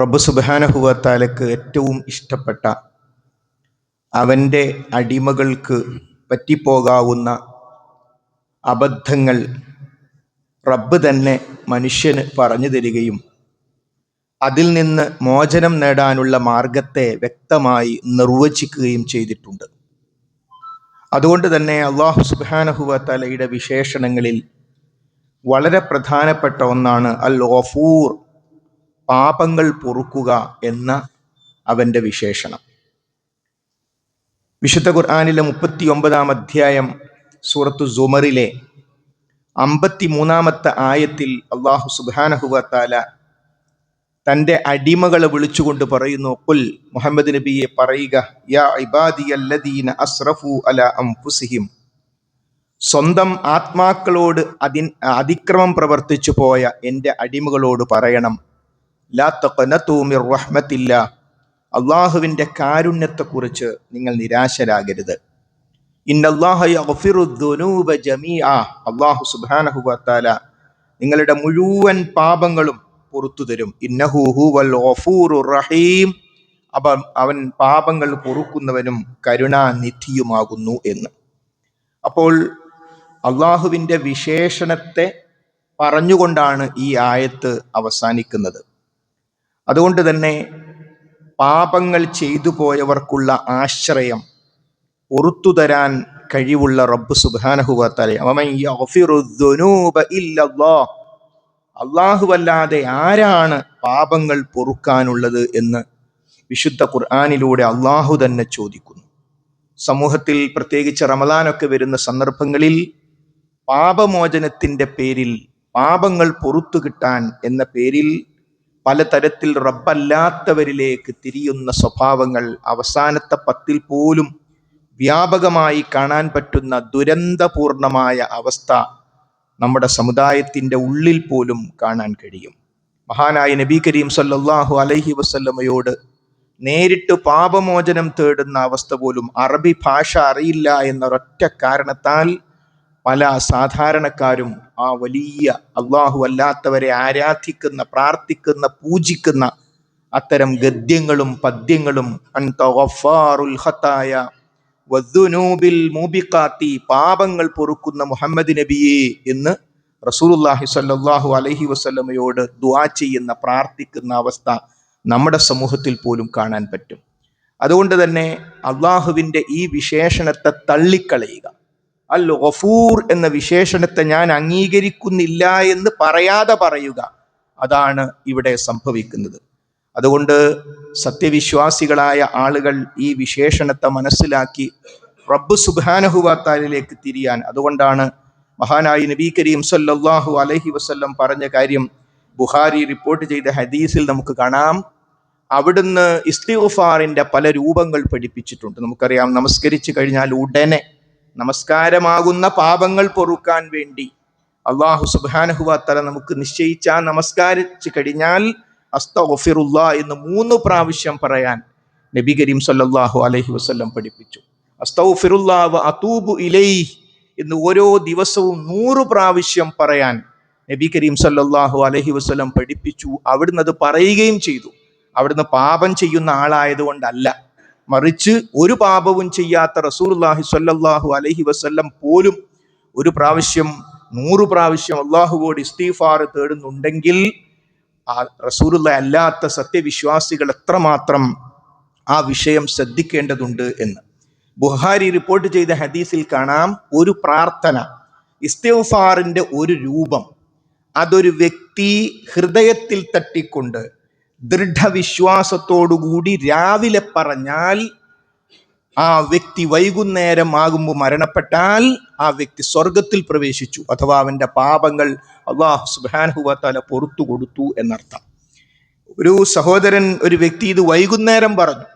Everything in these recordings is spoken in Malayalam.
റബ്ബ് സുബ്ഹാനഹു വ തആലക്ക് ഏറ്റവും ഇഷ്ടപ്പെട്ട അവൻ്റെ അടിമകൾക്ക് പറ്റിപ്പോകാവുന്ന അബദ്ധങ്ങൾ റബ്ബ് തന്നെ മനുഷ്യന് പറഞ്ഞു തരികയും അതിൽ നിന്ന് മോചനം നേടാനുള്ള മാർഗത്തെ വ്യക്തമായി നിർവചിക്കുകയും ചെയ്തിട്ടുണ്ട്. അതുകൊണ്ട് തന്നെ അല്ലാഹു സുബ്ഹാനഹു വ തആലയുടെ വിശേഷണങ്ങളിൽ വളരെ പ്രധാനപ്പെട്ട ഒന്നാണ് അൽ ഗഫൂർ, പാപങ്ങൾ പൊറുക്കുക എന്ന അവൻ്റെ വിശേഷണം. വിശുദ്ധ ഖുർആനിലെ 39-ാം അധ്യായം സൂറത്തു സുമറിലെ 53-ാമത്തെ ആയത്തിൽ അല്ലാഹു സുബ്ഹാനഹു വ തആല തൻ്റെ അടിമകളെ വിളിച്ചുകൊണ്ട് പറയുന്നു, ഖുൽ, മുഹമ്മദ് നബിയെ പറയുക, യാ ഇബാദിയല്ലദീന അസ്റഫു അലാ അൻഫുസിഹിം, സ്വന്തം ആത്മാക്കളോട് അതിക്രമം പ്രവർത്തിച്ചു പോയ എൻ്റെ അടിമകളോട് പറയണം, ലാ തഖ്നതു മിർ റഹ്മത്തില്ലാ, അള്ളാഹുവിൻ്റെ കാരുണ്യത്തെക്കുറിച്ച് നിങ്ങൾ നിരാശരാകരുത്. ഇന്നല്ലാഹ യഗ്ഫിറു ദുനൂബ ജമീഅ, അല്ലാഹു സുബ്ഹാനഹു വ തആല നിങ്ങളുടെ മുഴുവൻ പാപങ്ങളും പൊറുത്തു തരും. ഇന്നഹു ഹുവൽ ഗഫൂറുർ റഹീം, അവൻ പാപങ്ങൾ പൊറുക്കുന്നവനും കരുണാനിധിയുമാകുന്നു എന്ന്. അപ്പോൾ അള്ളാഹുവിൻ്റെ വിശേഷണത്തെ പറഞ്ഞുകൊണ്ടാണ് ഈ ആയത്ത് അവസാനിക്കുന്നത്. അതുകൊണ്ട് തന്നെ പാപങ്ങൾ ചെയ്തു പോയവർക്കുള്ള ആശ്രയം പൊറുത്തു തരാൻ കഴിവുള്ള റബ്ബ് സുബ്ഹാനഹു വ തആല, വമൻ യഗ്ഫിറു ദുനൂബ ഇല്ലല്ലാഹ്, അല്ലാഹുവല്ലാതെ ആരാണ് പാപങ്ങൾ പൊറുക്കാനുള്ളത് എന്ന് വിശുദ്ധ ഖുർആനിലൂടെ അള്ളാഹു തന്നെ ചോദിക്കുന്നു. സമൂഹത്തിൽ പ്രത്യേകിച്ച് റമദാനൊക്കെ വരുന്ന സന്ദർഭങ്ങളിൽ പാപമോചനത്തിൻ്റെ പേരിൽ, പാപങ്ങൾ പൊറുത്തു കിട്ടാൻ എന്ന പേരിൽ പലതരത്തിൽ റബ്ബല്ലാത്തവരിലേക്ക് തിരിയുന്ന സ്വഭാവങ്ങൾ അവസാനത്തെ 10-ൽ പോലും വ്യാപകമായി കാണാൻ പറ്റുന്ന ദുരന്തപൂർണമായ അവസ്ഥ നമ്മുടെ സമുദായത്തിൻ്റെ ഉള്ളിൽ പോലും കാണാൻ കഴിയും. മഹാനായ നബി കരീം സല്ലല്ലാഹു അലൈഹി വസല്ലമയോട് നേരിട്ട് പാപമോചനം തേടുന്ന അവസ്ഥ പോലും അറബി ഭാഷ അറിയില്ല എന്നൊരൊറ്റ കാരണത്താൽ പല സാധാരണക്കാരും ആ വലിയ അള്ളാഹു അല്ലാത്തവരെ ആരാധിക്കുന്ന, പ്രാർത്ഥിക്കുന്ന, പൂജിക്കുന്ന അത്തരം ഗദ്യങ്ങളും പദ്യങ്ങളും അൻത ഗഫാറുൽ ഖതായ വദ്ദുനൂബിൽ മൂബിഖാത്തി, പാപങ്ങൾ പൊറുക്കുന്ന മുഹമ്മദ് നബിയെ എന്ന് റസൂലുള്ളാഹി സ്വല്ലല്ലാഹു അലൈഹി വസല്ലമയോട് ദുആ ചെയ്യുന്ന, പ്രാർത്ഥിക്കുന്ന അവസ്ഥ നമ്മുടെ സമൂഹത്തിൽ പോലും കാണാൻ പറ്റും. അതുകൊണ്ട് തന്നെ അള്ളാഹുവിൻ്റെ ഈ വിശേഷണത്തെ തള്ളിക്കളയുക, അൽ ഗഫൂർ എന്ന വിശേഷണത്തെ ഞാൻ അംഗീകരിക്കുന്നില്ല എന്ന് പറയാതെ പറയുക, അതാണ് ഇവിടെ സംഭവിക്കുന്നത്. അതുകൊണ്ട് സത്യവിശ്വാസികളായ ആളുകൾ ഈ വിശേഷണത്തെ മനസ്സിലാക്കി റബ്ബ് സുബ്ഹാനഹു വ തആലയിലേക്ക് തിരിയാൻ, അതുകൊണ്ടാണ് മഹാനായ നബി കരീം സല്ലല്ലാഹു അലൈഹി വസല്ലം പറഞ്ഞ കാര്യം ബുഖാരി റിപ്പോർട്ട് ചെയ്ത ഹദീസിൽ നമുക്ക് കാണാം. അവിടുന്ന് ഇസ്തിഗ്ഫാറിൻ്റെ പല രൂപങ്ങൾ പഠിപ്പിച്ചിട്ടുണ്ട്. നമുക്കറിയാം, നമസ്കരിച്ചു കഴിഞ്ഞാൽ ഉടനെ നമസ്കാരമാകുന്ന പാപങ്ങൾ പൊറുക്കാൻ വേണ്ടി അല്ലാഹു സുബ്ഹാനഹു വ തആല നമുക്ക് നിശ്ചയിച്ച നമസ്കാരിച്ചു കഴിഞ്ഞാൽ അസ്തഗ്ഫിറുല്ലാ എന്ന് 3 പ്രാവശ്യം പറയാൻ നബി കരീം സല്ലല്ലാഹു അലൈഹി വസല്ലം പഠിപ്പിച്ചു. അസ്തഗ്ഫിറുല്ലാ വ അതൂബു ഇലൈഹി എന്ന് ഓരോ ദിവസവും 100 പ്രാവശ്യം പറയാൻ നബി കരീം സല്ലല്ലാഹു അലൈഹി വസല്ലം പഠിപ്പിച്ചു. അവിടുന്ന് അത് പറയുകയും ചെയ്തു. അവിടുന്ന് പാപം ചെയ്യുന്ന ആളായതുകൊണ്ടല്ല, മറിച്ച് ഒരു പാപവും ചെയ്യാത്ത റസൂലുള്ളാഹി സ്വല്ലല്ലാഹു അലൈഹി വസല്ലം പോലും ഒരു പ്രാവശ്യം 100 പ്രാവശ്യം അള്ളാഹുവോട് ഇസ്തിഗ്ഫാർ തേടുന്നുണ്ടെങ്കിൽ ആ റസൂലുള്ളാഹി അല്ലാത്ത സത്യവിശ്വാസികൾ എത്രമാത്രം ആ വിഷയം ശ്രദ്ധിക്കേണ്ടതുണ്ട് എന്ന് ബുഖാരി റിപ്പോർട്ട് ചെയ്ത ഹദീസിൽ കാണാം. ഒരു പ്രാർത്ഥന, ഇസ്തിഗ്ഫാറിൻ്റെ ഒരു രൂപം, അതൊരു വ്യക്തി ഹൃദയത്തിൽ തട്ടിക്കൊണ്ട് ദൃഢവിശ്വാസത്തോടുകൂടി രാവിലെ പറഞ്ഞാൽ ആ വ്യക്തി വൈകുന്നേരം ആകുമ്പോൾ മരണപ്പെട്ടാൽ ആ വ്യക്തി സ്വർഗത്തിൽ പ്രവേശിച്ചു, അഥവാ അവൻ്റെ പാപങ്ങൾ അല്ലാഹു സുബ്ഹാനഹു വ തആല പൊറുത്തു കൊടുത്തു എന്നർത്ഥം. ഒരു സഹോദരൻ, ഒരു വ്യക്തി ഇത് വൈകുന്നേരം പറഞ്ഞു,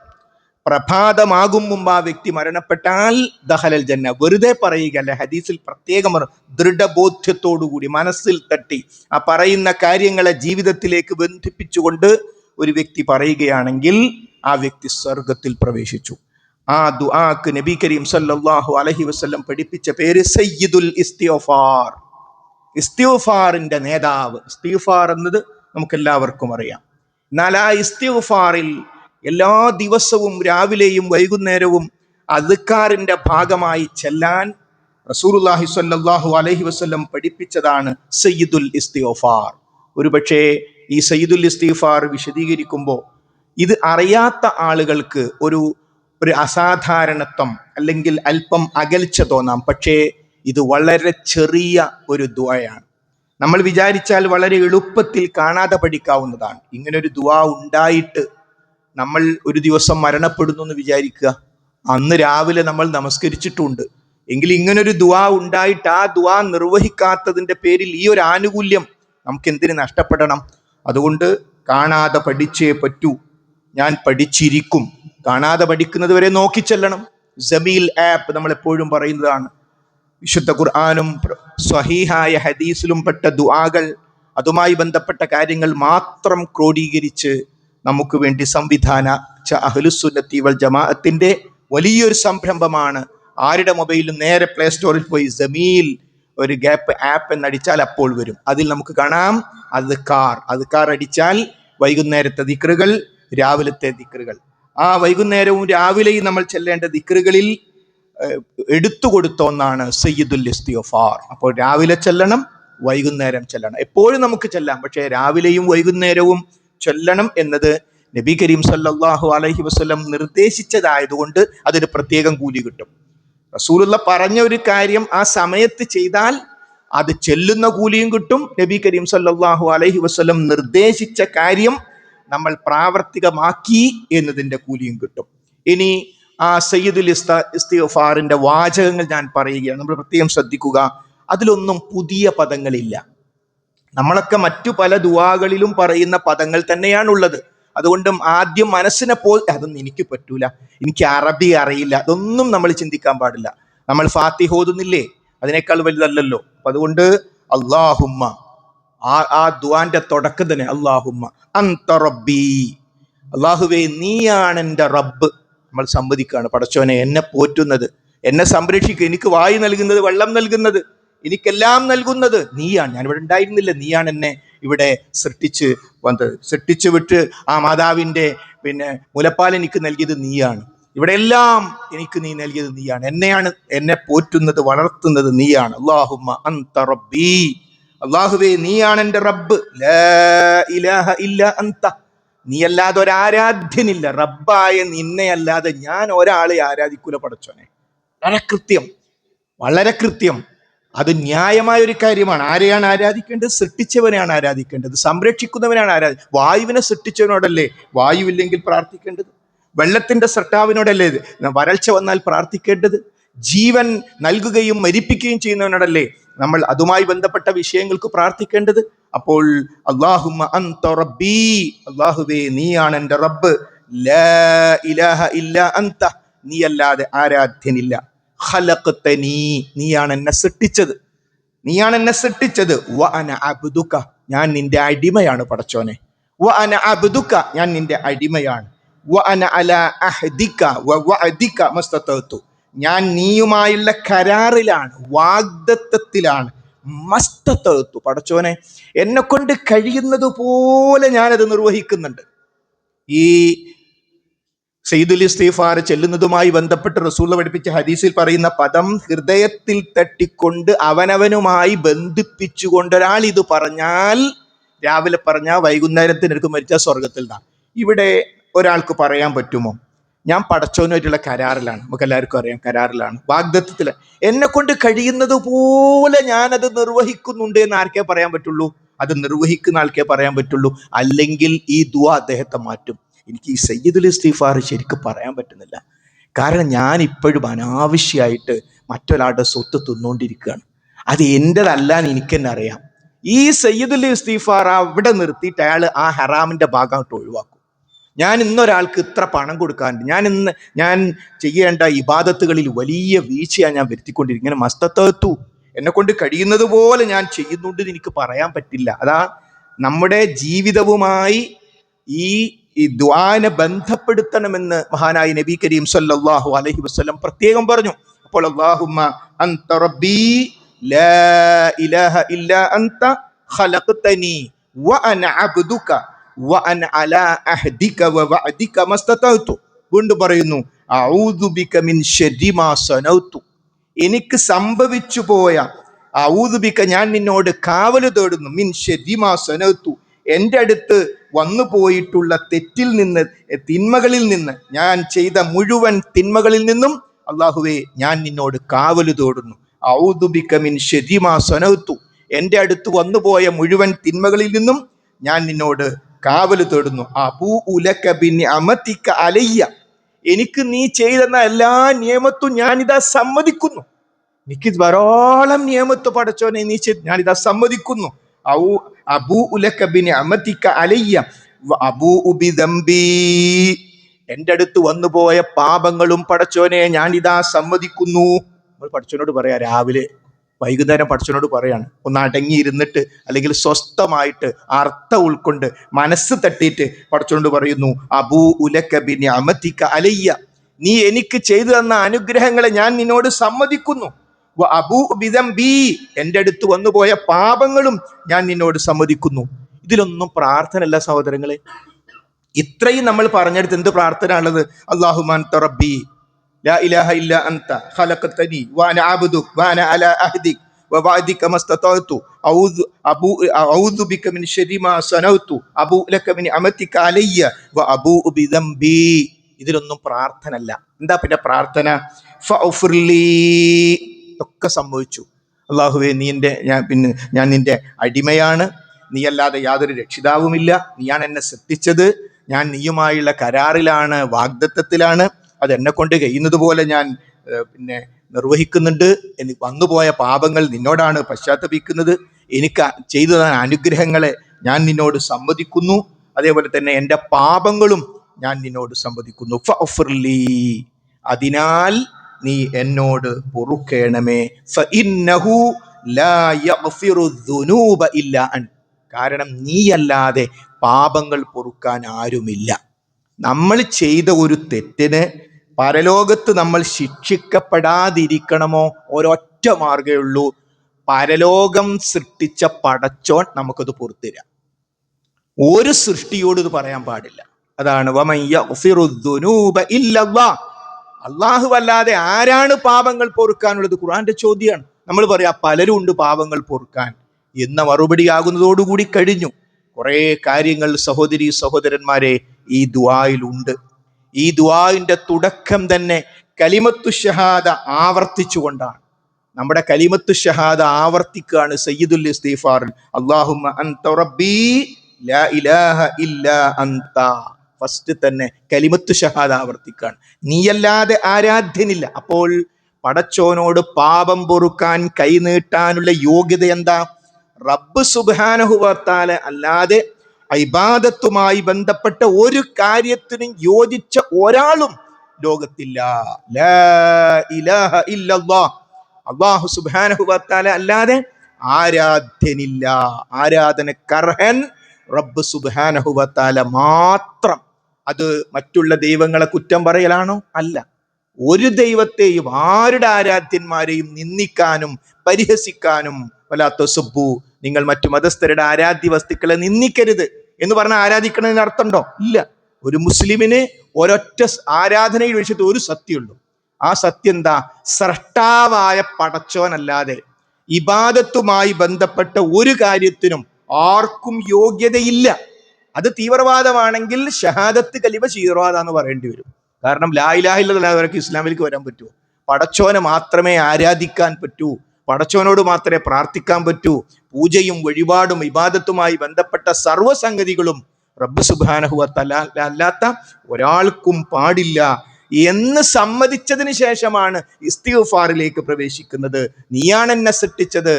പ്രഭാതമാകും മുമ്പ് ആ വ്യക്തി മരണപ്പെട്ടാൽ ദഖലൽ ജന്ന, വെറുതെ പറയുകയല്ല, ഹദീസിൽ പ്രത്യേകം ദൃഢബോധ്യത്തോടുകൂടി മനസ്സിൽ തട്ടി ആ പറയുന്ന കാര്യങ്ങളെ ജീവിതത്തിലേക്ക് ബന്ധിപ്പിച്ചുകൊണ്ട് ഒരു വ്യക്തി പറയുകയാണെങ്കിൽ ആ വ്യക്തി സ്വർഗത്തിൽ പ്രവേശിച്ചു. ആ ദുആക്ക് നബി കരീം സല്ലല്ലാഹു അലൈഹി വസല്ലം പഠിപ്പിച്ച പേര് സയ്യിദുൽ ഇസ്തിഗ്ഫാർ, ഇസ്തിഗ്ഫാറിന്റെ നേതാവ്. ഇസ്തിഗ്ഫാർ എന്നത് നമുക്കെല്ലാവർക്കും അറിയാം. എന്നാൽ ആ ഇസ്തിഗ്ഫാറിൽ എല്ലാ ദിവസവും രാവിലെയും വൈകുന്നേരവും അദ്കാറിന്റെ ഭാഗമായി ചെല്ലാൻ റസൂലുള്ളാഹി സ്വല്ലല്ലാഹു അലൈഹി വസല്ലം പഠിപ്പിച്ചതാണ് സയ്യിദുൽ ഇസ്തിഗ്ഫാർ. ഒരുപക്ഷേ ഈ സയ്യിദുൽ ഇസ്തിഗ്ഫാർ വിശദീകരിക്കുമ്പോൾ ഇത് അറിയാത്ത ആളുകൾക്ക് ഒരു അസാധാരണത്വം അല്ലെങ്കിൽ അല്പം അകൽച്ച തോന്നാം. പക്ഷേ ഇത് വളരെ ചെറിയ ഒരു ദുആയാണ്. നമ്മൾ വിചാരിച്ചാൽ വളരെ എളുപ്പത്തിൽ കാണാതെ പഠിക്കാവുന്നതാണ്. ഇങ്ങനൊരു ദുആ ഉണ്ടായിട്ട് നമ്മൾ ഒരു ദിവസം മരണപ്പെടുന്നു എന്ന് വിചാരിക്കുക. അന്ന് രാവിലെ നമ്മൾ നമസ്കരിച്ചിട്ടുണ്ട് എങ്കിൽ ഇങ്ങനൊരു ദുആ ഉണ്ടായിട്ട് ആ ദുആ നിർവഹിക്കാത്തതിന്റെ പേരിൽ ഈ ഒരു ആനുകൂല്യം നമുക്ക് എന്തിന് നഷ്ടപ്പെടണം? അതുകൊണ്ട് കാണാതെ പഠിച്ചേ പറ്റൂ. ഞാൻ പഠിച്ചിരിക്കും. കാണാതെ പഠിക്കുന്നത് വരെ നോക്കിച്ചെല്ലണം. ജമീൽ ആപ്പ് നമ്മൾ എപ്പോഴും പറയുന്നതാണ്. വിശുദ്ധ ഖുർആനും സ്വഹീഹായ ഹദീസിലും പെട്ട ദുആകൾ, അതുമായി ബന്ധപ്പെട്ട കാര്യങ്ങൾ മാത്രം ക്രോഡീകരിച്ച് നമുക്ക് വേണ്ടി സംവിധാനിച്ച അഹ്ലുസുന്നത്തി വൽ ജമാഅത്തിന്റെ വലിയൊരു സംരംഭമാണ്. ആരുടെ മൊബൈലും നേരെ പ്ലേ സ്റ്റോറിൽ പോയി ജമീൽ ഒരു ഗ്യാപ്പ് ആപ്പ് എന്നടിച്ചാൽ അപ്പോൾ വരും. അതിൽ നമുക്ക് കാണാം അദ്കാർ അടിച്ചാൽ വൈകുന്നേരത്തെ ദിക്റുകൾ, രാവിലത്തെ ദിക്റുകൾ. ആ വൈകുന്നേരവും രാവിലെയും നമ്മൾ ചെല്ലേണ്ട ദിക്റുകളിൽ എടുത്തു കൊടുത്ത ഒന്നാണ് സയ്യിദുൽ ഇസ്തിഗ്ഫാർ. അപ്പോൾ രാവിലെ ചെല്ലണം, വൈകുന്നേരം ചെല്ലണം. എപ്പോഴും നമുക്ക് ചെല്ലാം, പക്ഷേ രാവിലെയും വൈകുന്നേരവും ചൊല്ലണം എന്നത് നബി കരീം സല്ലല്ലാഹു അലൈഹി വസല്ലം നിർദ്ദേശിച്ചതായതുകൊണ്ട് അതിന് പ്രത്യേകം കൂലി കിട്ടും. റസൂലുള്ള പറഞ്ഞ ഒരു കാര്യം ആ സമയത്ത് ചെയ്താൽ അത് ചെല്ലുന്ന കൂലിയും കിട്ടും. നബി കരീം സല്ലല്ലാഹു അലൈഹി വസല്ലം നിർദ്ദേശിച്ച കാര്യം നമ്മൾ പ്രാവർത്തികമാക്കി എന്നതിൻ്റെ കൂലിയും കിട്ടും. ഇനി ആ സയ്യിദുൽ ഇസ്തിഗ്ഫാറിന്റെ വാചകങ്ങൾ ഞാൻ പറയുകയാണ്. നമ്മൾ പ്രത്യേകം ശ്രദ്ധിക്കുക. അതിലൊന്നും പുതിയ പദങ്ങളില്ല. നമ്മളൊക്കെ മറ്റു പല ദുആകളിലും പറയുന്ന പദങ്ങൾ തന്നെയാണുള്ളത്. അതുകൊണ്ടും ആദ്യം മനസ്സിനെ അതൊന്നും എനിക്ക് പറ്റൂല, എനിക്ക് അറബി അറിയില്ല, അതൊന്നും നമ്മൾ ചിന്തിക്കാൻ പാടില്ല. നമ്മൾ ഫാത്തിഹ ഓതുന്നില്ലേ, അതിനേക്കാൾ വലുതല്ലല്ലോ. അപ്പൊ അതുകൊണ്ട് അല്ലാഹുമ്മ, ആ ദുആന്റെ തുടക്കം തന്നെ അല്ലാഹുമ്മ അൻത റബ്ബി, അല്ലാഹുവേ നീയാണ് എൻ്റെ റബ്ബ്. നമ്മൾ സമ്മതിക്കുകയാണ്, പടച്ചോനെ എന്നെ പോറ്റുന്നത്, എന്നെ സംരക്ഷിക്കുക, എനിക്ക് വായു നൽകുന്നത്, വെള്ളം നൽകുന്നത്, എനിക്കെല്ലാം നൽകുന്നത് നീയാണ്. ഞാനിവിടെ ഉണ്ടായിരുന്നില്ല, നീയാണ് എന്നെ ഇവിടെ സൃഷ്ടിച്ചു വിട്ട് ആ മാതാവിൻ്റെ മുലപ്പാൽ എനിക്ക് നൽകിയത് നീയാണ്. ഇവിടെ എല്ലാം എനിക്ക് നീ നൽകിയത് നീയാണ്. എന്നെ പോറ്റുന്നത്, വളർത്തുന്നത് നീയാണ്. അല്ലാഹുമ്മ അൻത റബ്ബി, അല്ലാഹുവേ നീയാണ് എൻ്റെ റബ്ബ്. ലാ ഇലാഹ ഇല്ല അൻത, നീ അല്ലാതെ ഒരാരാധ്യനില്ല. റബ്ബായ നിന്നെ അല്ലാതെ ഞാൻ ഒരാളെ ആരാധിക്കൂല പടച്ചോനെ. വളരെ കൃത്യം. അത് ന്യായമായ ഒരു കാര്യമാണ്. ആരെയാണ് ആരാധിക്കേണ്ടത്? സൃഷ്ടിച്ചവനെയാണ് ആരാധിക്കേണ്ടത്, സംരക്ഷിക്കുന്നവനാണ് വായുവിനെ സൃഷ്ടിച്ചവനോടല്ലേ വായുവില്ലെങ്കിൽ പ്രാർത്ഥിക്കേണ്ടത്? വെള്ളത്തിന്റെ സൃഷ്ടാവിനോടല്ലേ വരൾച്ച വന്നാൽ പ്രാർത്ഥിക്കേണ്ടത്? ജീവൻ നൽകുകയും മരിപ്പിക്കുകയും ചെയ്യുന്നവനോടല്ലേ നമ്മൾ അതുമായി ബന്ധപ്പെട്ട വിഷയങ്ങൾക്ക് പ്രാർത്ഥിക്കേണ്ടത്? അപ്പോൾ അല്ലാഹുമ്മ അൻത റബ്ബി, അല്ലാഹുവേ നീയാണ് എൻ്റെ റബ്ബ്. ലാ ഇലാഹ ഇല്ല അൻത, നീയല്ലാതെ ആരാധ്യനില്ല. ഖലഖ്തനീ, നീയാണ് എന്നെ സൃഷ്ടിച്ചത്. വ അന അബ്ദുക, ഞാൻ നിന്റെ അടിമയാണ് പടച്ചോനെ. വ അന അബ്ദുക, ഞാൻ നിന്റെ അടിമയാണ്. വ അന അലാ അഹ്ദിക വ വഅദിക മസ്തതഅതു, ഞാൻ നീയുമായുള്ള കരാറിലാണ്, വാഗ്ദത്തത്തിലാണ്. മസ്തതഅതു, പടച്ചോനെ എന്നെ കൊണ്ട് കഴിയുന്നത് പോലെ ഞാനത് നിർവഹിക്കുന്നുണ്ട്. ഈ സയ്യിദുൽ ഇസ്തിഗ്ഫാർ ചെല്ലുന്നതുമായി ബന്ധപ്പെട്ട് റസൂൽ പഠിപ്പിച്ച ഹദീസിൽ പറയുന്ന പദം ഹൃദയത്തിൽ തട്ടിക്കൊണ്ട് അവനവനുമായി ബന്ധിപ്പിച്ചുകൊണ്ട് ഒരാൾ ഇത് പറഞ്ഞാൽ, രാവിലെ പറഞ്ഞാൽ വൈകുന്നേരത്തിനടുക്ക് മരിച്ചാൽ സ്വർഗത്തിൽ നിന്നാണ്. ഇവിടെ ഒരാൾക്ക് പറയാൻ പറ്റുമോ? ഞാൻ പടച്ചവനുമായിട്ടുള്ള കരാറിലാണ്, നമുക്ക് എല്ലാവർക്കും അറിയാം, കരാറിലാണ്, വാഗ്ദത്തത്തില് എന്നെ കൊണ്ട് കഴിയുന്നത് പോലെ ഞാനത് നിർവഹിക്കുന്നുണ്ട് എന്ന് ആർക്കേ പറയാൻ പറ്റുള്ളൂ? അത് നിർവഹിക്കുന്ന ആൾക്കേ പറയാൻ പറ്റുള്ളൂ. അല്ലെങ്കിൽ ഈ ദുആ അദ്ദേഹത്തെ മാറ്റും. എനിക്ക് ഈ സയ്യിദുൽ ഇസ്തിഗ്ഫാർ ശരിക്കും പറയാൻ പറ്റുന്നില്ല. കാരണം ഞാൻ ഇപ്പോഴും അനാവശ്യമായിട്ട് മറ്റൊരാളുടെ സ്വത്ത് തിന്നുകൊണ്ടിരിക്കുകയാണ്. അത് എൻ്റെതല്ല എന്ന് എനിക്ക് തന്നെ അറിയാം. ഈ സയ്യിദുൽ ഇസ്തിഗ്ഫാർ അവിടെ നിർത്തിയിട്ട് അയാൾ ആ ഹറാമിന്റെ ഭാഗമായിട്ട് ഒഴിവാക്കും. ഞാൻ ഇന്നൊരാൾക്ക് ഇത്ര പണം കൊടുക്കാറുണ്ട്, ഞാൻ ചെയ്യേണ്ട ഇബാദത്തുകളിൽ വലിയ വീഴ്ചയാണ് ഞാൻ വരുത്തിക്കൊണ്ടിരിക്കും. ഇങ്ങനെ മസ്തത്തു എന്നെ കൊണ്ട് കഴിയുന്നത് പോലെ ഞാൻ ചെയ്യുന്നുണ്ട് എന്ന് എനിക്ക് പറയാൻ പറ്റില്ല. അതാ നമ്മുടെ ജീവിതവുമായി ഈ ദുആനെ ബന്ധപ്പെടുത്തണമെന്ന് മഹാനായ നബി കരീം സല്ലല്ലാഹു അലൈഹി വസല്ലം പ്രത്യേകം പറഞ്ഞു. അപ്പോൾ അല്ലാഹുമ്മ അൻത റബ്ബി ലാ ഇലാഹ ഇല്ല അൻത ഖലഖ്തനി വ അന അബ്ദുക വഅൻ അലാ അഹ്ദിക വവഅദിക മസ്തതഅതു. വീണ്ടും പറയുന്നു അഊദു ബിക മിൻ ശർരി മാ സനൗതു. എനിക്ക് സംഭവിച്ചു പോയ അഊദു ബിക, ഞാൻ നിന്നോട് കാവല് തേടുന്നു, മിൻ ശർരി മാ സനൗതു, എൻ്റെ അടുത്ത് വന്നു പോയിട്ടുള്ള തെറ്റിൽ നിന്ന്, തിന്മകളിൽ നിന്ന്, ഞാൻ ചെയ്ത മുഴുവൻ തിന്മകളിൽ നിന്നും അല്ലാഹുവേ ഞാൻ നിന്നോട് കാവല് തേടുന്നു. അഊദു ബിക മിൻ ശർരി മാ സനൗതു, എൻ്റെ അടുത്ത് വന്നുപോയ മുഴുവൻ തിന്മകളിൽ നിന്നും ഞാൻ നിന്നോട് കാവല് തേടുന്നു. അബൂഉ ലക ബിനിഅമതിക അലയ്യ, എനിക്ക് നീ ചെയ്തെന്ന എല്ലാ നിയമത്തും ഞാനിതാ സമ്മതിക്കുന്നു. എനിക്ക് ധാരാളം നിയമത്ത് പടച്ചോനെ നീ ഞാനിതാ സമ്മതിക്കുന്നു. അബൂഉ ലക ബിനിഅമതിക അലയ്യ വഅബൂഉ ബിദംബി, എൻ്റെ അടുത്ത് വന്നുപോയ പാപങ്ങളും പടച്ചോനെ ഞാനിതാ സമ്മതിക്കുന്നു. നമ്മൾ പടച്ചോനോട് പറയാ, രാവിലെ വൈകുന്നേരം പടച്ചോനോട് പറയാണ്, ഒന്ന് അടങ്ങിയിരുന്നിട്ട് അല്ലെങ്കിൽ സ്വസ്ഥമായിട്ട് അർത്ഥം ഉൾക്കൊണ്ട് മനസ്സ് തട്ടിയിട്ട് പടച്ചോനോട് പറയുന്നു, അബൂഉ ലക ബിനിഅമതിക അലയ്യ, നീ എനിക്ക് ചെയ്തു തന്ന അനുഗ്രഹങ്ങളെ ഞാൻ നിന്നോട് സമ്മതിക്കുന്നു. വഅബൂഉ ബിദംബി, എൻ്റെ അടുത്ത് വന്നുപോയ പാപങ്ങളും ഞാൻ നിന്നോട് സമ്മതിക്കുന്നു. ഇതിലൊന്നും പ്രാർത്ഥന അല്ല സഹോദരങ്ങളെ. ഇത്രയും നമ്മൾ പറഞ്ഞെടുത്ത് എന്ത് പ്രാർത്ഥന ഉള്ളത്? അല്ലാഹുമ്മ അൻത റബ്ബി ലാ ഇലാഹ ഇല്ലാ അൻത ഖലഖതനി വഅന അബ്ദുക വഅന അലാ അഹ്ദിക വവഅദിക മസ്തതഅതു അഊദു ബിക മിൻ ശർരി മാ സനൗതു അബൂഉ ലക ബിനിഅമതിക അലയ്യ വഅബൂഉ ബിദംബി. ഇതിലൊന്നും പ്രാർത്ഥന അല്ല. എന്താ പിന്നെ പ്രാർത്ഥന? ഫഗ്ഫിർലി, ഒക്കെ സംഭവിച്ചു. അല്ലാഹുവേ ഞാൻ നിന്റെ അടിമയാണ്, നീയല്ലാതെ യാതൊരു രക്ഷിതാവുമില്ല, നീയാണ് എന്നെ സൃഷ്ടിച്ചത്, ഞാൻ നീയുമായുള്ള കരാറിലാണ്, വാഗ്ദത്തത്തിലാണ്, അത് എന്നെ കൊണ്ട് കഴിയുന്നത് പോലെ ഞാൻ നിർവഹിക്കുന്നുണ്ട്. എനിക്ക് വന്നുപോയ പാപങ്ങൾ നിന്നോടാണ് പശ്ചാത്തപിക്കുന്നത്, എനിക്ക് ചെയ്തു തന്ന അനുഗ്രഹങ്ങളെ ഞാൻ നിന്നോട് സമ്മതിക്കുന്നു, അതേപോലെ തന്നെ എൻ്റെ പാപങ്ങളും ഞാൻ നിന്നോട് സമ്മതിക്കുന്നു. ഫഗ്ഫിർലി, അതിനാൽ നീ എന്നോട് പൊറുക്കേണമേ. ഫഇന്നഹു ലാ യഗ്ഫിറു ദുനൂബ ഇല്ലാ അൻ, കാരണം നീയല്ലാതെ പാപങ്ങൾ പൊറുക്കാൻ ആരുമില്ല. നമ്മൾ ചെയ്ത ഒരു തെറ്റിന് പരലോകത്ത് നമ്മൾ ശിക്ഷിക്കപ്പെടാതിരിക്കണമോ? ഒരൊറ്റ മാർഗ്ഗമേ ഉള്ളൂ, പരലോകം സൃഷ്ടിച്ച പടച്ചോൻ നമുക്കത് പുറത്തുതരാം. ഒരു സൃഷ്ടിയോട് ഇത് പറയാൻ പാടില്ല. അതാണ് വമൻ യഗ്ഫിറു ദുനൂബ ഇല്ലല്ലാഹ്, അല്ലാഹു അല്ലാതെ ആരാണ് പാപങ്ങൾ പൊറുക്കാനുള്ളത്? ഖുർആന്റെ ചോദ്യമാണ്. നമ്മൾ പറയാ പലരും ഉണ്ട് പാപങ്ങൾ പൊറുക്കാൻ എന്ന മറുപടി ആകുന്നതോടുകൂടി കഴിഞ്ഞു. കുറേ കാര്യങ്ങൾ സഹോദരി സഹോദരന്മാരെ ഈ ദുആയിലുണ്ട്. ഈ ദുആഇന്റെ തുടക്കം തന്നെ കലിമത്തു ഷഹാദ ആവർത്തിച്ചുകൊണ്ടാണ്. നമ്മുടെ കലിമത്തു ഷഹാദ ആവർത്തിക്കുകയാണ് സയ്യിദുൽ ഇസ്തിഗ്ഫാർ. അല്ലാഹുമ്മ അൻത റബ്ബി ലാ ഇലാഹ ഇല്ലാ അൻത. ഫസ്റ്റ് തന്നെ കലിമത്തു ഷഹാദ ആവർത്തിക്കുകയാണ്. നീയല്ലാതെ ആരാധ്യനില്ല. അപ്പോൾ പടച്ചോനോട് പാപം പൊറുക്കാൻ കൈനീട്ടാനുള്ള യോഗ്യത എന്താ? റബ്ബ് സുബ്ഹാനഹു വ തആല അല്ലാതെ ഇബാദത്തുമായി ബന്ധപ്പെട്ട ഒരു കാര്യത്തിനും യോജിച്ച ഒരാളും ലോകത്തില്ല. ലാ ഇലാഹ ഇല്ലല്ലാഹ്, അല്ലാഹു സുബ്ഹാനഹു വ തആല അല്ലാതെ ആരാധ്യനില്ല. ആരാധനക്കർഹൻ റബ്ബ് സുബ്ഹാനഹു വ തആല മാത്രം. അത് മറ്റുള്ള ദൈവങ്ങളെ കുറ്റം പറയലാണോ? അല്ല. ഒരു ദൈവത്തെയും ആരുടെ ആരാധ്യന്മാരെയും നിന്ദിക്കാനും പരിഹസിക്കാനും വലാ തസുബ്ബു, നിങ്ങൾ മറ്റു മതസ്ഥരുടെ ആരാധ്യ വസ്തുക്കളെ നിന്ദിക്കരുത് എന്ന് പറഞ്ഞാൽ ആരാധിക്കണതിന് അർത്ഥമുണ്ടോ? ഇല്ല. ഒരു മുസ്ലിമിന് ഒരൊറ്റ ആരാധനയിൽ വെച്ചിട്ട് ഒരു സത്യമുള്ളൂ. ആ സത്യം എന്താ? സ്രഷ്ടാവായ പടച്ചോനല്ലാതെ ഇബാദത്തുമായി ബന്ധപ്പെട്ട ഒരു കാര്യത്തിനും ആർക്കും യോഗ്യതയില്ല. അത് തീവ്രവാദമാണെങ്കിൽ ഷഹാദത്ത് കലിമ തീവ്രവാദാന്ന് പറയേണ്ടി വരും. കാരണം ലാ ഇലാഹ ഇല്ലല്ലാഹ് അവർക്ക് ഇസ്ലാമിലേക്ക് വരാൻ പറ്റുമോ? പടച്ചോനെ മാത്രമേ ആരാധിക്കാൻ പറ്റൂ, പടച്ചോനോട് മാത്രമേ പ്രാർത്ഥിക്കാൻ പറ്റൂ. പൂജയും വഴിപാടും ഇബാദത്തുമായി ബന്ധപ്പെട്ട സർവ്വസംഗതികളും റബ്ബ് സുബ്ഹാനഹു വ തആല അല്ലാത്ത ഒരാൾക്കും പാടില്ല എന്ന് സമ്മതിച്ചതിന് ശേഷമാണ് ഇസ്തിഗ്ഫാറിലേക്ക് പ്രവേശിക്കുന്നത്. നീയാണ് എന്നെ സൃഷ്ടിച്ചത്,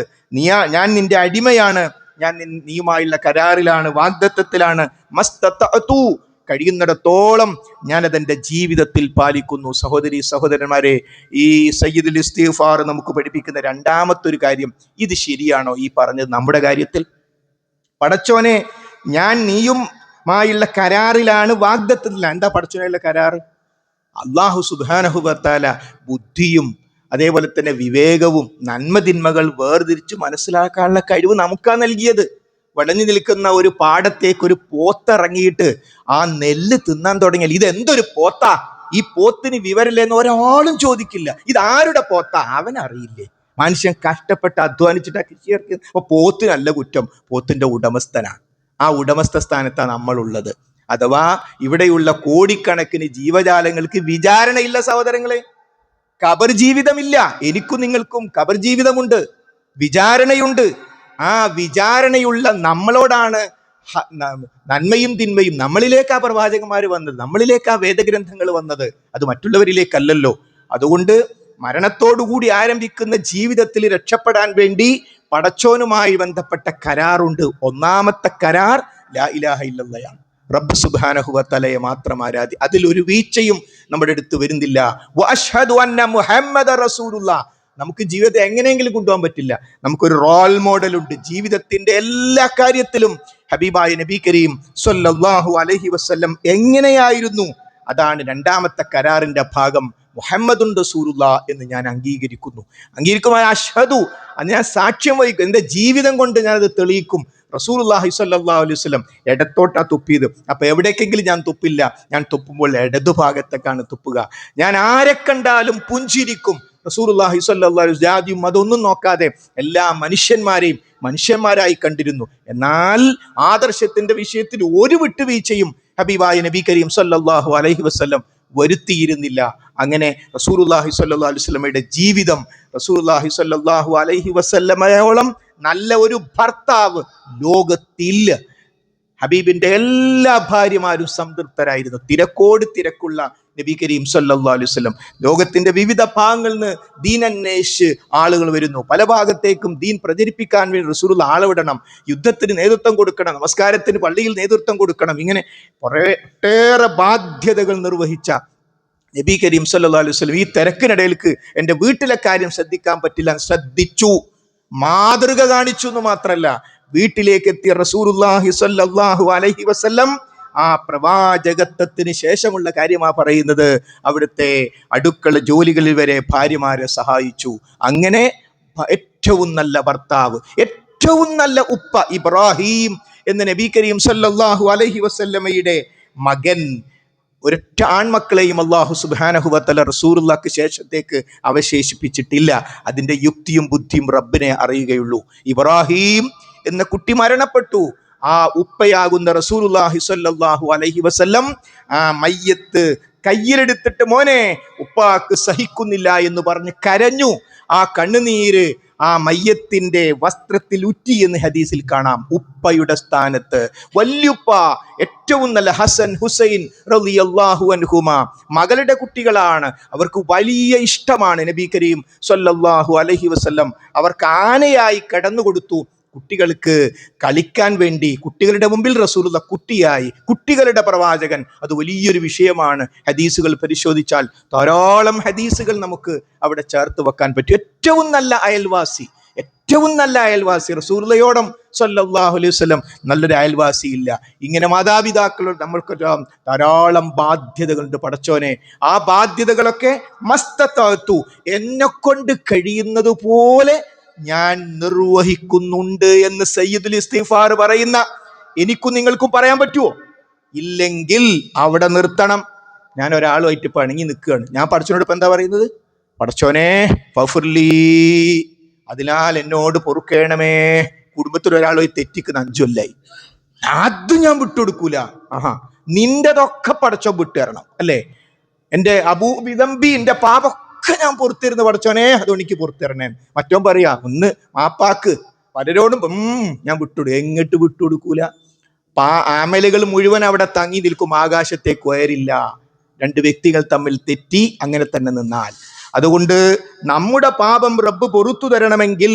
ഞാൻ നിന്റെ അടിമയാണ്, ഞാൻ നീയുമായുള്ള കരാറിലാണ്, വാഗ്ദത്തത്തിലാണ്. മസ്തതഅതു, കഴിയുന്നിടത്തോളം ഞാനതെൻ്റെ ജീവിതത്തിൽ പാലിക്കുന്നു. സഹോദരി സഹോദരന്മാരെ, ഈ സയ്യിദുൽ ഇസ്തിഗ്ഫാർ നമുക്ക് പഠിപ്പിക്കുന്ന രണ്ടാമത്തൊരു കാര്യം, ഇത് ശരിയാണോ ഈ പറഞ്ഞത് നമ്മുടെ കാര്യത്തിൽ? പടച്ചോനെ, ഞാൻ നീയുമായുള്ള കരാറിലാണ്, വാഗ്ദത്തത്തിലാണ്. എന്താ പടച്ചോനുള്ള കരാറ്? അല്ലാഹു സുബ്ഹാനഹു വ തആല ബുദ്ധിയും അതേപോലെ തന്നെ വിവേകവും നന്മതിന്മകൾ വേർതിരിച്ച് മനസ്സിലാക്കാനുള്ള കഴിവ് നമുക്കാ നൽകിയത്. വിളഞ്ഞു നിൽക്കുന്ന ഒരു പാടത്തേക്ക് ഒരു പോത്തിറങ്ങിയിട്ട് ആ നെല്ല് തിന്നാൻ തുടങ്ങിയാൽ ഇതെന്തൊരു പോത്താ, ഈ പോത്തിന് വിവരമില്ലെന്ന് ഒരാളും ചോദിക്കില്ല. ഇതാരുടെ പോത്താ, അവനറിയില്ലേ. മനുഷ്യൻ കഷ്ടപ്പെട്ട് അധ്വാനിച്ചിട്ട് കൃഷി ഇറക്കി. അപ്പൊ പോത്തിനല്ല കുറ്റം, പോത്തിന്റെ ഉടമസ്ഥനാണ്. ആ ഉടമസ്ഥ സ്ഥാനത്താണ് നമ്മളുള്ളത്. അഥവാ ഇവിടെയുള്ള കോടിക്കണക്കിന് ജീവജാലങ്ങൾക്ക് വിചാരണയില്ല സഹോദരങ്ങളെ. ഖബർ ജീവിതമില്ല. എനിക്കും നിങ്ങൾക്കും ഖബർ ജീവിതമുണ്ട്, വിചാരണയുണ്ട്. ആ വിചാരണയുള്ള നമ്മളോടാണ് നന്മയും തിന്മയും. നമ്മളിലേക്കാ പ്രവാചകന്മാർ വന്നത്, നമ്മളിലേക്കാ വേദഗ്രന്ഥങ്ങൾ വന്നത്, അത് മറ്റുള്ളവരിലേക്കല്ലല്ലോ. അതുകൊണ്ട് മരണത്തോടുകൂടി ആരംഭിക്കുന്ന ജീവിതത്തിൽ രക്ഷപ്പെടാൻ വേണ്ടി പടച്ചോനുമായി ബന്ധപ്പെട്ട കരാറുണ്ട്. ഒന്നാമത്തെ കരാർ ലാ ഇലാഹ ഇല്ലല്ലാഹ്, റബ്ബ് സുബ്ഹാനഹു വ തആലയെ മാത്രം ആരാധി. അതിലൊരു വീഴ്ചയും നമ്മുടെ അടുത്ത് വരുന്നില്ല. വഅശ്ഹദു അന്ന മുഹമ്മദ റസൂലുള്ളാഹ്. നമുക്ക് ജീവിതത്തെ എങ്ങനെയെങ്കിലും കൊണ്ടുപോകാൻ പറ്റില്ല. നമുക്കൊരു റോൾ മോഡൽ ഉണ്ട് ജീവിതത്തിന്റെ എല്ലാ കാര്യത്തിലും. ഹബീബായ നബി കരീം സ്വല്ലല്ലാഹു അലൈഹി വസല്ലം എങ്ങനെയായിരുന്നു, അതാണ് രണ്ടാമത്തെ കരാറിന്റെ ഭാഗം. മുഹമ്മദുൻ റസൂലുള്ളാഹ് എന്ന് ഞാൻ അംഗീകരിക്കുമായ അഷ്ഹദു, അത് ഞാൻ സാക്ഷ്യം വഹിക്കും, എന്റെ ജീവിതം കൊണ്ട് ഞാനത് തെളിയിക്കും. റസൂലുള്ളാഹി സ്വല്ലല്ലാഹു അലൈഹി വസല്ലം ഇടത്തോട്ടാ തുപ്പിയത്. അപ്പൊ എവിടേക്കെങ്കിലും ഞാൻ തുപ്പില്ല, ഞാൻ തുപ്പുമ്പോൾ ഇടതുഭാഗത്തേക്കാണ് തുപ്പുക. ഞാൻ ആരെ കണ്ടാലും പുഞ്ചിരിക്കും. റസൂലുള്ളാഹി സ്വല്ലല്ലാഹു അലൈഹി വസല്ലം ജാതിയും അതൊന്നും നോക്കാതെ എല്ലാ മനുഷ്യന്മാരെയും മനുഷ്യന്മാരായി കണ്ടിരുന്നു. എന്നാൽ ആദർശത്തിന്റെ വിഷയത്തിൽ ഒരു വിട്ടുവീഴ്ചയും ഹബീബായ നബി കരീം സ്വല്ലല്ലാഹു അലൈഹി വസല്ലം വരുത്തിയിരുന്നില്ല. അങ്ങനെ റസൂലുള്ളാഹി സ്വല്ലല്ലാഹു അലൈഹി വസല്ലമയുടെ ജീവിതം, റസൂലുള്ളാഹി സ്വല്ലല്ലാഹു അലൈഹി വസല്ലമയോളം നല്ല ഒരു ഭർത്താവ് ലോകത്തില്ല. ഹബീബിന്റെ എല്ലാ ഭാര്യമാരും സംതൃപ്തരായിരുന്നു. തിരക്കുള്ള നബി കരീം സല്ലല്ലാഹു അലൈഹി വസല്ലം. ലോകത്തിന്റെ വിവിധ ഭാഗങ്ങളിൽ നിന്ന് ദീൻ അന്വേഷിച്ച് ആളുകൾ വരുന്നു. പല ഭാഗത്തേക്കും ദീൻ പ്രചരിപ്പിക്കാൻ വേണ്ടി റസൂലുള്ളാഹി ആളവിടണം, യുദ്ധത്തിന് നേതൃത്വം കൊടുക്കണം, നമസ്കാരത്തിന് പള്ളിയിൽ നേതൃത്വം കൊടുക്കണം. ഇങ്ങനെ ഒട്ടേറെ ബാധ്യതകൾ നിർവഹിച്ച നബി കരീം സല്ലല്ലാഹു അലൈഹി വസല്ലം ഈ തിരക്കിനിടയിലേക്ക് എൻ്റെ വീട്ടിലെ കാര്യം ശ്രദ്ധിക്കാൻ പറ്റില്ല, ശ്രദ്ധിച്ചു, മാതൃക കാണിച്ചു എന്ന് മാത്രമല്ല, വീട്ടിലേക്ക് എത്തിയ റസൂലുള്ളാഹി സ്വല്ലല്ലാഹു അലൈഹി വസല്ലം ആ പ്രവാചകത്വത്തിന് ശേഷമുള്ള കാര്യമാ പറയുന്നത്. അവിടുത്തെ അടുക്കള ജോലികളിൽ വരെ ഭാര്യമാരെ സഹായിച്ചു. അങ്ങനെ ഏറ്റവും നല്ല ഭർത്താവ്, ഏറ്റവും നല്ല ഉപ്പ ഇബ്രാഹിം എന്ന നബി കരീം സല്ലല്ലാഹു അലൈഹി വസല്ലമയുടെ മകൻ. ഒരൊറ്റ ആൺമക്കളെയും അല്ലാഹു സുബ്ഹാനഹു വ തആല റസൂലുള്ളാഹിക്ക് ശേഷത്തേക്ക് അവശേഷിപ്പിച്ചിട്ടില്ല. അതിന്റെ യുക്തിയും ബുദ്ധിയും റബ്ബിനെ അറിയുകയുള്ളൂ. ഇബ്രാഹിം എന്ന കുട്ടി മരണപ്പെട്ടു. ആ ഉപ്പയാകുന്ന റസൂലുള്ളാഹി സ്വല്ലല്ലാഹു അലൈഹി വസല്ലം ആ മയ്യത്ത് കയ്യിലെടുത്തിട്ട് മോനെ ഉപ്പാക്ക് സഹിക്കുന്നില്ല എന്ന് പറഞ്ഞ് കരഞ്ഞു. ആ കണ്ണുനീര് ആ മയ്യത്തിന്റെ വസ്ത്രത്തിൽ ഉറ്റി എന്ന് ഹദീസിൽ കാണാം. ഉപ്പയുടെ സ്ഥാനത്ത് വല്യുപ്പ, ഏറ്റവും നല്ല ഹസൻ ഹുസൈൻ റളിയല്ലാഹു അൻഹുമ മകളുടെ കുട്ടികളാണ്. അവർക്ക് വലിയ ഇഷ്ടമാണ് നബി കരീം സ്വല്ലല്ലാഹു അലൈഹി വസല്ലം. അവർക്ക് ആനയായി കടന്നു കൊടുത്തു. കുട്ടികൾക്ക് കളിക്കാൻ വേണ്ടി കുട്ടികളുടെ മുമ്പിൽ റസൂലുള്ള കുട്ടിയായി, കുട്ടികളുടെ പ്രവാചകൻ. അത് വലിയൊരു വിഷയമാണ്. ഹദീസുകൾ പരിശോധിച്ചാൽ ധാരാളം ഹദീസുകൾ നമുക്ക് അവിടെ ചേർത്ത് വെക്കാൻ പറ്റും. ഏറ്റവും നല്ല അയൽവാസി റസൂലുള്ളയോടും സ്വല്ലല്ലാഹു അലൈഹി വസല്ലം നല്ലൊരു അയൽവാസി ഇല്ല. ഇങ്ങനെ മാതാപിതാക്കളോട് നമ്മൾക്ക് ധാരാളം ബാധ്യതകളുണ്ട്. പടച്ചോനെ, ആ ബാധ്യതകളൊക്കെ മസ്തത്താത്തു, എന്നെ കൊണ്ട് കഴിയുന്നത് പോലെ ഞാൻ നിർവഹിക്കുന്നുണ്ട് എന്ന് സയ്യിദുൽ ഇസ്തിഗ്ഫാർ പറയുന്ന എനിക്കും നിങ്ങൾക്കും പറയാൻ പറ്റുമോ? ഇല്ലെങ്കിൽ അവിടെ നിർത്തണം. ഞാൻ ഒരാളുമായിട്ട് പിണങ്ങി നിൽക്കുകയാണ്, ഞാൻ പടച്ചോനോട് ഇപ്പം എന്താ പറയുന്നത്? പടച്ചോനെ ഫഗ്ഫിർലീ, അതിനാൽ എന്നോട് പൊറുക്കേണമേ. കുടുംബത്തിൽ ഒരാളുമായി തെറ്റിക്കുന്ന 5 കൊല്ലായി, അത് ഞാൻ വിട്ടുകൊടുക്കൂല. നിന്റെതൊക്കെ പടച്ചോൻ വിട്ടുതരണം അല്ലേ? എൻ്റെ അബൂബിദംബി, എൻ്റെ പാപം ഞാൻ പുറത്തിരുന്ന് പടച്ചോനെ അതുകൊണ്ട് എനിക്ക് പുറത്തിരണേ. മറ്റോൻ പറയാ ഒന്ന് മാപ്പാക്ക്. പലരോടും ഞാൻ വിട്ടുകൊടുക്കും. എങ്ങോട്ട് വിട്ടുകൊടുക്കൂല? ആമലുകൾ മുഴുവൻ അവിടെ തങ്ങി നിൽക്കും, ആകാശത്തേക്ക് ഉയരില്ല. 2 വ്യക്തികൾ തമ്മിൽ തെറ്റി അങ്ങനെ തന്നെ നിന്നാൽ. അതുകൊണ്ട് നമ്മുടെ പാപം റബ്ബ് പൊറുത്തു തരണമെങ്കിൽ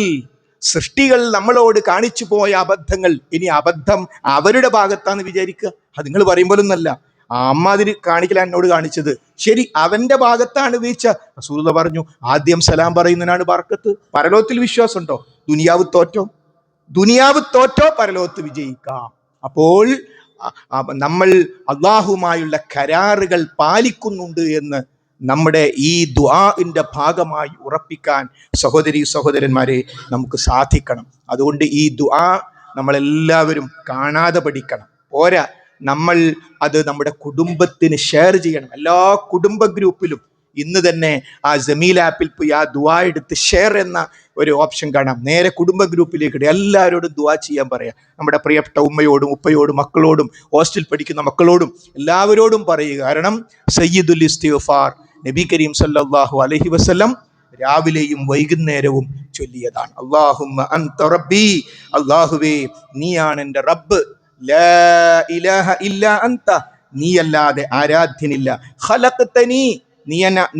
സൃഷ്ടികൾ നമ്മളോട് കാണിച്ചു പോയ അബദ്ധങ്ങൾ, ഇനി അബദ്ധം അവരുടെ ഭാഗത്താന്ന് വിചാരിക്കുക. അത് നിങ്ങൾ പറയുമ്പോഴൊന്നല്ല, അമ്മ അതിന് കാണിക്കല എന്നോട് കാണിച്ചത്. ശരി, അവന്റെ ഭാഗത്താണ് വീഴ്ച. റസൂലുള്ളാഹി പറഞ്ഞു ആദ്യം സലാം പറയുന്നതിനാണ് ബർക്കത്ത്. പരലോകത്തിൽ വിശ്വാസമുണ്ടോ? ദുനിയാവ് തോറ്റോ പരലോകത്ത് വിജയിക്കാം. അപ്പോൾ നമ്മൾ അള്ളാഹുമായുള്ള കരാറുകൾ പാലിക്കുന്നുണ്ട് എന്ന് നമ്മുടെ ഈ ദുആഇന്റെ ഭാഗമായി ഉറപ്പിക്കാൻ സഹോദരന്മാരെ നമുക്ക് സാധിക്കണം. അതുകൊണ്ട് ഈ ദുആ നമ്മളെല്ലാവരും കാണാതെ പഠിക്കണം. പോരാ, നമ്മൾ അത് നമ്മുടെ കുടുംബത്തിന് ഷെയർ ചെയ്യണം. എല്ലാ കുടുംബ ഗ്രൂപ്പിലും ഇന്ന് തന്നെ ആ ജമീൽ ആപ്പിൽ പോയി ആ ദുആ എടുത്ത് ഷെയർ എന്ന ഒരു ഓപ്ഷൻ കാണാം. നേരെ കുടുംബ ഗ്രൂപ്പിലേക്ക് ഇടുക. എല്ലാവരോടും ദുആ ചെയ്യാൻ പറയാം. നമ്മുടെ പ്രിയപ്പെട്ട ഉമ്മയോടും ഉപ്പയോടും മക്കളോടും ഹോസ്റ്റലിൽ പഠിക്കുന്ന മക്കളോടും എല്ലാവരോടും പറയുക. കാരണം സയ്യിദുൽ ഇസ്തിഗ്ഫാർ നബി കരീം സല്ലല്ലാഹു അലൈഹി വസല്ലം രാവിലെയും വൈകുന്നേരവും ചൊല്ലിയതാണ്. അല്ലാഹുമ്മ അൻത റബ്ബി, അല്ലാഹുവേ നീയാണ് എൻ്റെ റബ്ബ്, ലാ ഇലാഹ ഇല്ലാ അൻത, നീയല്ലാതെ ആരാധ്യനില്ല, ഖലഖ്തനി,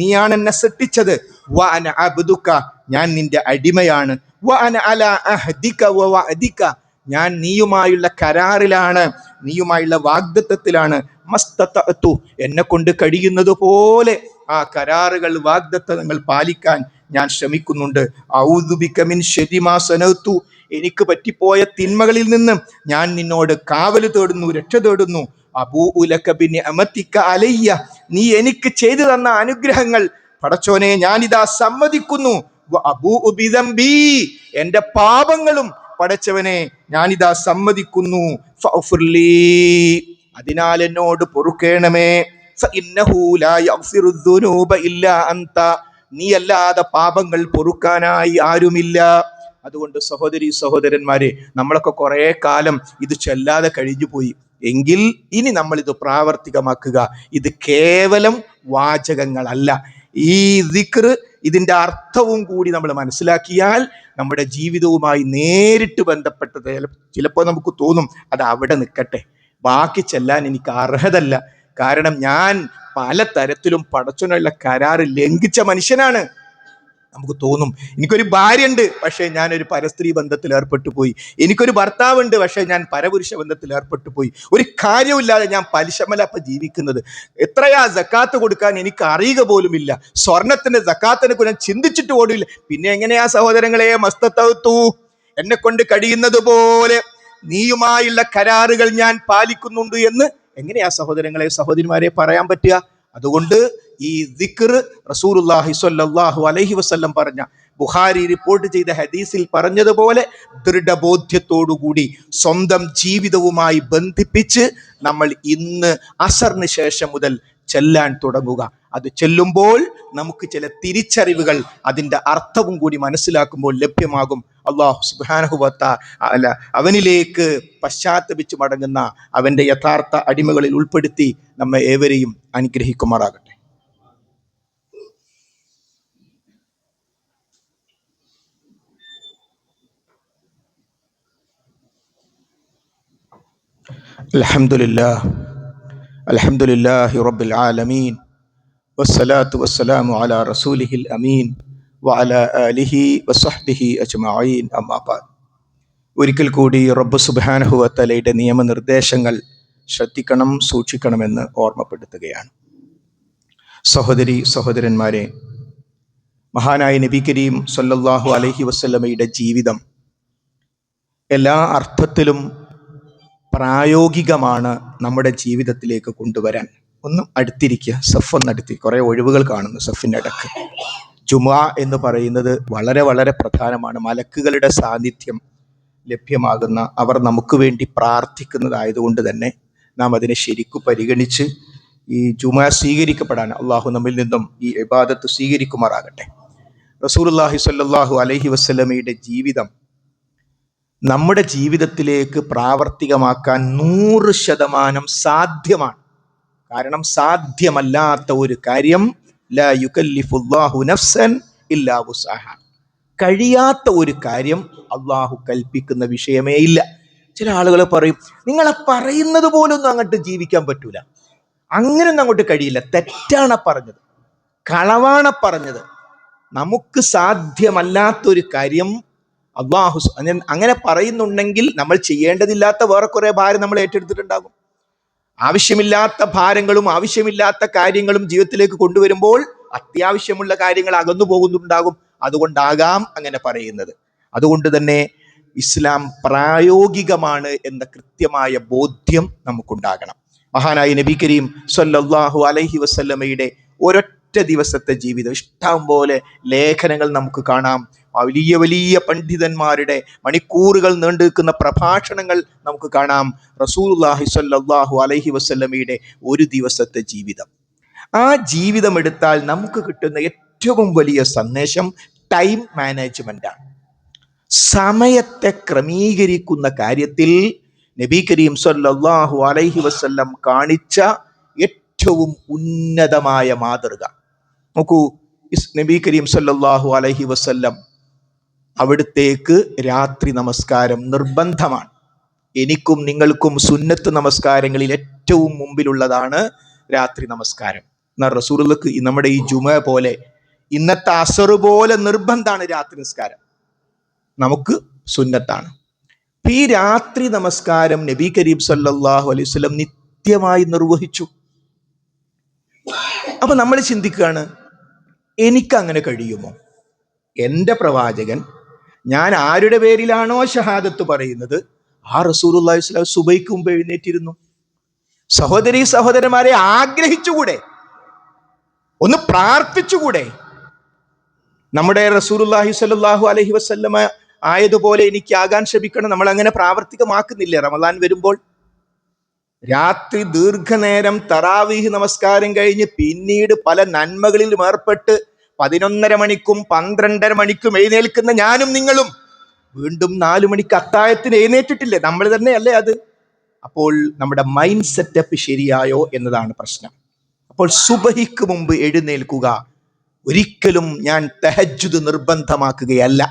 നീയാണ് എന്നെ സൃഷ്ടിച്ചത്, വ അന അബ്ദുക, ഞാൻ നിന്റെ അടിമയാണ്, വ അന അലാ അഹ്ദിക വ വഅദിക, ഞാൻ നീയുമായുള്ള കരാറിലാണ്, നീയുമായുള്ള വാഗ്ദത്തത്തിലാണ്, മസ്തതഅതു, എന്നെ കൊണ്ട് കഴിയുന്നത് പോലെ ആ കരാറുകൾ വാഗ്ദത്തങ്ങൾ പാലിക്കാൻ ഞാൻ ശ്രമിക്കുന്നുണ്ട്. ഔദു ബിക മിൻ ശർരി മാ സനഅതു, എനിക്ക് പറ്റിപ്പോയ തിന്മകളിൽ നിന്ന് ഞാൻ നിന്നോട് കാവൽ തേടുന്നു, രക്ഷ തേടുന്നു. അബൂഉ ലക ബിനിഅമതിക അലയ്യ, നീ എനിക്ക് ചെയ്തു തന്ന അനുഗ്രഹങ്ങൾ പടച്ചോനെ ഞാനിതാ സമ്മതിക്കുന്നു. വ അബൂഉ ബിദംബി, എൻ്റെ പാപങ്ങളും പടച്ചവനെ ഞാനിതാ സമ്മതിക്കുന്നു. ഫഗ്ഫിർലി, അതിനാൽ എന്നോട് പൊറുക്കേണമേ. ഫഇന്നഹു ലാ യഗ്ഫിറു ദുനൂബ ഇല്ലാ അൻത, നീയല്ലാതെ പാപങ്ങൾ പൊറുക്കാനായി ആരുമില്ല. അതുകൊണ്ട് സഹോദരി സഹോദരന്മാരെ, നമ്മളൊക്കെ കുറെ കാലം ഇത് ചൊല്ലാതെ കഴിഞ്ഞു പോയി എങ്കിൽ ഇനി നമ്മൾ ഇത് പ്രാവർത്തികമാക്കുക. ഇത് കേവലം വാചകങ്ങളല്ല. ഈ ദിക്ർ, ഇതിൻ്റെ അർത്ഥവും കൂടി നമ്മൾ മനസ്സിലാക്കിയാൽ നമ്മുടെ ജീവിതവുമായി നേരിട്ട് ബന്ധപ്പെട്ടത് ചിലപ്പോൾ നമുക്ക് തോന്നും അത് അവിടെ നിൽക്കട്ടെ, ബാക്കി ചെല്ലാൻ എനിക്ക് അർഹതല്ല, കാരണം ഞാൻ പലതരത്തിലും പടച്ചവനുള്ള കരാറ് ലംഘിച്ച മനുഷ്യനാണ്. നമുക്ക് തോന്നും എനിക്കൊരു ഭാര്യയുണ്ട്, പക്ഷേ ഞാനൊരു പരസ്ത്രീ ബന്ധത്തിൽ ഏർപ്പെട്ടു പോയി. എനിക്കൊരു ഭർത്താവുണ്ട്, പക്ഷേ ഞാൻ പരപുരുഷ ബന്ധത്തിൽ ഏർപ്പെട്ടു പോയി. ഒരു കാര്യമില്ലാതെ ഞാൻ പലിശമലപ്പം ജീവിക്കുന്നത്. എത്രയാ സക്കാത്ത് കൊടുക്കാൻ എനിക്ക് അറിയുക പോലുമില്ല. സ്വർണത്തിന്റെ സക്കാത്തിനെ കുറിച്ച് ചിന്തിച്ചിട്ട് പോലുമില്ല. പിന്നെ എങ്ങനെയാ സഹോദരങ്ങളെ മസ്തതഅതു, എന്നെ കൊണ്ട് കഴിയുന്നത് പോലെ നീയുമായുള്ള കരാറുകൾ ഞാൻ പാലിക്കുന്നുണ്ട് എന്ന് എങ്ങനെയാ സഹോദരങ്ങളെ സഹോദരിമാരെ പറയാൻ പറ്റുക? അതുകൊണ്ട് ഈ ദിക്ർ റസൂലുള്ളാഹി സ്വല്ലല്ലാഹു അലൈഹി വസല്ലം പറഞ്ഞ, ബുഖാരി റിപ്പോർട്ട് ചെയ്ത ഹദീസിൽ പറഞ്ഞതുപോലെ ദൃഢബോധ്യത്തോടുകൂടി സ്വന്തം ജീവിതവുമായി ബന്ധിപ്പിച്ച് നമ്മൾ ഇന്ന് അസറിന് ശേഷം മുതൽ ചെല്ലാൻ തുടങ്ങുക. അത് ചെല്ലുമ്പോൾ നമുക്ക് ചില തിരിച്ചറിവുകൾ, അതിൻ്റെ അർത്ഥവും കൂടി മനസ്സിലാക്കുമ്പോൾ ലഭ്യമാകും. അല്ലാഹു സുബ്ഹാനഹു വ തആല അവനിലേക്ക് പശ്ചാത്തപിച്ച് മടങ്ങുന്ന അവൻ്റെ യഥാർത്ഥ അടിമകളിൽ ഉൾപ്പെടുത്തി നമ്മെ ഏവരെയും അനുഗ്രഹിക്കുമാറാകട്ടെ. അൽഹംദുലില്ലാഹി റബ്ബിൽ ആലമീൻ വസ്സലാത്തു വസ്സലാമു അലാ റസൂലിഹിൽ അമീൻ വഅലാ ആലിഹി വസഹ്ബിഹി അജ്മഈൻ, അമ്മാ ബഅദ്. ഒരിക്കൽ കൂടി റബ്ബ് സുബ്ഹാനഹു വ തആലയുടെ നിയമനിർദ്ദേശങ്ങൾ ശ്രദ്ധിക്കണം, സൂക്ഷിക്കണമെന്ന് ഓർമ്മപ്പെടുത്തുകയാണ്. സഹോദരി സഹോദരന്മാരെ, മഹാനായ നബി കരീം സല്ലല്ലാഹു അലൈഹി വസല്ലമയുടെ ജീവിതം എല്ലാ അർത്ഥത്തിലും പ്രായോഗികമാണ് നമ്മുടെ ജീവിതത്തിലേക്ക് കൊണ്ടുവരാൻ. ഒന്നും അടുത്തിരിക്കുക, സഫൊന്ന് അടുത്തി, കുറേ ഒഴിവുകൾ കാണുന്നു സഫിൻ്റെ ഇടക്ക്. ജുമുഅ എന്ന് പറയുന്നത് വളരെ വളരെ പ്രധാനമാണ്. മലക്കുകളുടെ സാന്നിധ്യം ലഭ്യമാകുന്ന, അവർ നമുക്ക് വേണ്ടി പ്രാർത്ഥിക്കുന്നതായതുകൊണ്ട് തന്നെ നാം അതിനെ ശരിക്കു പരിഗണിച്ച് ഈ ജുമുഅ സ്വീകരിക്കപ്പെടാൻ അള്ളാഹു നമ്മിൽ നിന്നും ഈ ഇബാദത്ത് സ്വീകരിക്കുമാറാകട്ടെ. റസൂലുള്ളാഹി സ്വല്ലല്ലാഹു അലൈഹി വസല്ലമയുടെ ജീവിതം നമ്മുടെ ജീവിതത്തിലേക്ക് പ്രാവർത്തികമാക്കാൻ 100% സാധ്യമാണ്. കാരണം സാധ്യമല്ലാത്ത ഒരു കാര്യം ലാ യുകല്ലിഫുല്ലാഹു നഫ്സൻ ഇല്ലാ വുസ്അഹ, കഴിയാത്ത ഒരു കാര്യം അള്ളാഹു കൽപ്പിക്കുന്ന വിഷയമേ ഇല്ല. ചില ആളുകൾ പറയും, നിങ്ങളെ പറയുന്നത് പോലൊന്നും അങ്ങോട്ട് ജീവിക്കാൻ പറ്റൂല, അങ്ങനൊന്നും അങ്ങോട്ട് കഴിയില്ല. തെറ്റാണ് പറഞ്ഞത്, കളവാണ് പറഞ്ഞത്. നമുക്ക് സാധ്യമല്ലാത്തൊരു കാര്യം അള്ളാഹു അങ്ങനെ പറയുന്നുണ്ടെങ്കിൽ നമ്മൾ ചെയ്യേണ്ടതില്ലാത്ത വേറെ കുറെ ഭാരം നമ്മൾ ഏറ്റെടുത്തിട്ടുണ്ടാകും. ആവശ്യമില്ലാത്ത ഭാരങ്ങളും ആവശ്യമില്ലാത്ത കാര്യങ്ങളും ജീവിതത്തിലേക്ക് കൊണ്ടുവരുമ്പോൾ അത്യാവശ്യമുള്ള കാര്യങ്ങൾ അകന്നു പോകുന്നുണ്ടാകും. അതുകൊണ്ടാകാം അങ്ങനെ പറയുന്നത്. അതുകൊണ്ട് തന്നെ ഇസ്ലാം പ്രായോഗികമാണ് എന്ന കൃത്യമായ ബോധ്യം നമുക്കുണ്ടാകണം. മഹാനായ നബി കരീം സല്ലല്ലാഹു അലൈഹി വസല്ലമയുടെ ഒരൊറ്റ ദിവസത്തെ ജീവിതം, ഇഷ്ടം പോലെ ലേഖനങ്ങൾ നമുക്ക് കാണാം, വലിയ വലിയ പണ്ഡിതന്മാരുടെ മണിക്കൂറുകൾ നീണ്ടു നിൽക്കുന്ന പ്രഭാഷണങ്ങൾ നമുക്ക് കാണാം. റസൂലുള്ളാഹി സ്വല്ലല്ലാഹു അലൈഹി വസല്ലമയുടെ ഒരു ദിവസത്തെ ജീവിതം. ആ ജീവിതം എടുത്താൽ നമുക്ക് കിട്ടുന്ന ഏറ്റവും വലിയ സന്ദേശം ടൈം മാനേജ്മെന്റാണ്. സമയത്തെ ക്രമീകരിക്കുന്ന കാര്യത്തിൽ നബി കരീം സ്വല്ലല്ലാഹു അലൈഹി വസല്ലം കാണിച്ച ഏറ്റവും ഉന്നതമായ മാതൃക നോക്കൂ. നബി കരീം സ്വല്ലല്ലാഹു അലൈഹി വസല്ലം അവിടുത്തേക്ക് രാത്രി നമസ്കാരം നിർബന്ധമാണ്. എനിക്കും നിങ്ങൾക്കും സുന്നത്ത് നമസ്കാരങ്ങളിൽ ഏറ്റവും മുമ്പിലുള്ളതാണ് രാത്രി നമസ്കാരം. എന്നാൽ റസൂലുള്ളാഹിക്ക് നമ്മുടെ ഈ ജുമഅ പോലെ ഇന്നത്തെ അസർ പോലെ നിർബന്ധമാണ് രാത്രി നമസ്കാരം, നമുക്ക് സുന്നത്താണ്. ഈ രാത്രി നമസ്കാരം നബി കരീം സല്ലല്ലാഹു അലൈഹി വസല്ലം നിത്യമായി നിർവഹിച്ചു. അപ്പൊ നമ്മൾ ചിന്തിക്കുകയാണ്, എനിക്കങ്ങനെ കഴിയുമോ? എൻ്റെ പ്രവാചകൻ, ഞാൻ ആരുടെ പേരിലാണോ ഷഹാദത്ത് പറയുന്നത്, ആ റസൂലുള്ളാഹി സ്വല്ലല്ലാഹു അലൈഹി വസല്ലം സുബഹിക്ക് മുമ്പ് എഴുന്നേറ്റിരുന്നു. സഹോദരീ സഹോദരന്മാരെ, ആഗ്രഹിച്ചുകൂടെ? ഒന്ന് പ്രാർത്ഥിച്ചുകൂടെ? നമ്മുടെ റസൂലുള്ളാഹി സ്വല്ലല്ലാഹു അലൈഹി വസല്ലമ ആയതുപോലെ എനിക്കാകാൻ ശ്രമിക്കണം. നമ്മൾ അങ്ങനെ പ്രാവർത്തികമാക്കുന്നില്ലേ? റമദാൻ വരുമ്പോൾ രാത്രി ദീർഘനേരം തറാവീഹ് നമസ്കാരം കഴിഞ്ഞ് പിന്നീട് പല നന്മകളിലും ഏർപ്പെട്ട് 11:30 മണിക്കും 12:30 മണിക്കും എഴുന്നേൽക്കുന്ന ഞാനും നിങ്ങളും വീണ്ടും 4 മണിക്ക് അത്താഴത്തിന് എഴുന്നേറ്റിട്ടില്ലേ? നമ്മൾ തന്നെയല്ലേ അത്? അപ്പോൾ നമ്മുടെ മൈൻഡ് സെറ്റപ്പ് ശരിയായോ എന്നതാണ് പ്രശ്നം. അപ്പോൾ സുബഹിക്ക് മുമ്പ് എഴുന്നേൽക്കുക. ഒരിക്കലും ഞാൻ തഹജ്ജുദ് നിർബന്ധമാക്കുകയല്ല.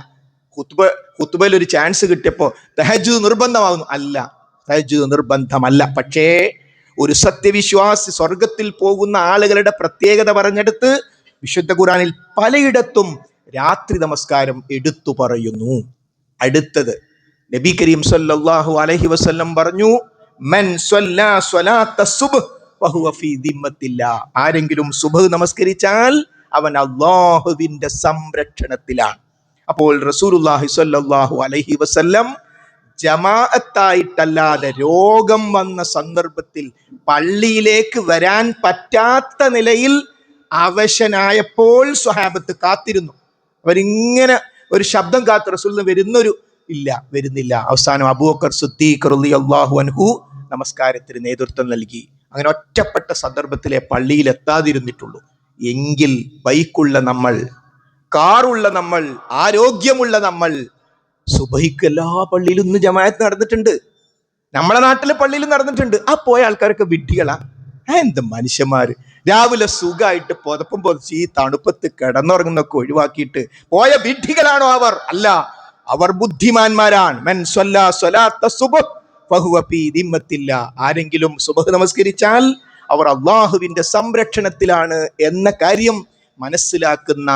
ഖുത്ബയിൽ ഒരു ചാൻസ് കിട്ടിയപ്പോൾ തഹജ്ജുദ് നിർബന്ധമാകുന്നു, അല്ല, തഹജ്ജുദ് നിർബന്ധമല്ല. പക്ഷേ ഒരു സത്യവിശ്വാസി സ്വർഗത്തിൽ പോകുന്ന ആളുകളുടെ പ്രത്യേകത പറഞ്ഞെടുത്ത് വിശുദ്ധ ഖുർആനിൽ പലയിടത്തും രാത്രി നമസ്കാരം എടുത്തു പറയുന്നു. അടുത്തത് നബി കരീം സല്ലല്ലാഹു അലൈഹി വസല്ലം പറഞ്ഞു, മൻ സ്വല്ലാ സ്വലാത്ത സുബ്ഹ് ഫഹുവ ഫീ ദിമ്മത്തില്ലാ. ആരെങ്കിലും സുബ്ഹ് നമസ്കരിച്ചാൽ അവൻ അല്ലാഹുവിന്റെ സംരക്ഷണത്തിലാണ്. അപ്പോൾ റസൂലുള്ളാഹി സ്വല്ലല്ലാഹു അലൈഹി വസല്ലം ജമാഅത്തായിട്ടല്ലാതെ രോഗം വന്ന സന്ദർഭത്തിൽ പള്ളിയിലേക്ക് വരാൻ പറ്റാത്ത നിലയിൽ അവശനായപ്പോൾ സ്വഹാബത്ത് കാത്തിരുന്നു. അവരിങ്ങനെ ഒരു ശബ്ദം കാത്ത്, റസൂലിന് വരുന്നില്ല. അവസാനം അബൂബക്കർ സിദ്ദീഖ് റളിയല്ലാഹു അൻഹു നമസ്കാരത്തിന് നേതൃത്വം നൽകി. അങ്ങനെ ഒറ്റപ്പെട്ട സന്ദർഭത്തിലെ പള്ളിയിൽ എത്താതിരുന്നിട്ടുള്ളൂ. എങ്കിൽ ബൈക്കുള്ള നമ്മൾ, കാറുള്ള നമ്മൾ, ആരോഗ്യമുള്ള നമ്മൾ, സുബഹിക്ക് എല്ലാ പള്ളിയിലും ഇന്ന് ജമാഅത്ത് നടന്നിട്ടുണ്ട്. നമ്മളെ നാട്ടിലെ പള്ളിയിലും നടന്നിട്ടുണ്ട്. ആ പോയ ആൾക്കാരൊക്കെ വിഡ്ഢികളാ? എന്ത് മനുഷ്യന്മാര്! രാവിലെ സുഖമായിട്ട് പുതപ്പും പൊതിച്ച് ഈ തണുപ്പത്ത് കിടന്നുറങ്ങുന്നൊക്കെ ഒഴിവാക്കിയിട്ട് പോയ വിഡ്ഢികളാണോ അവർ? അല്ല, അവർ ബുദ്ധിമാന്മാരാണ്. മൻ സ്വല്ലാ സ്വലാത്ത സുബ്ഹ് ഫഹുവ ഫീ ദിമ്മത്തില്ലാ. ആരെങ്കിലും സുബ്ഹ് നമസ്കരിച്ചാൽ അവർ അള്ളാഹുവിന്റെ സംരക്ഷണത്തിലാണ് എന്ന കാര്യം മനസ്സിലാക്കുന്ന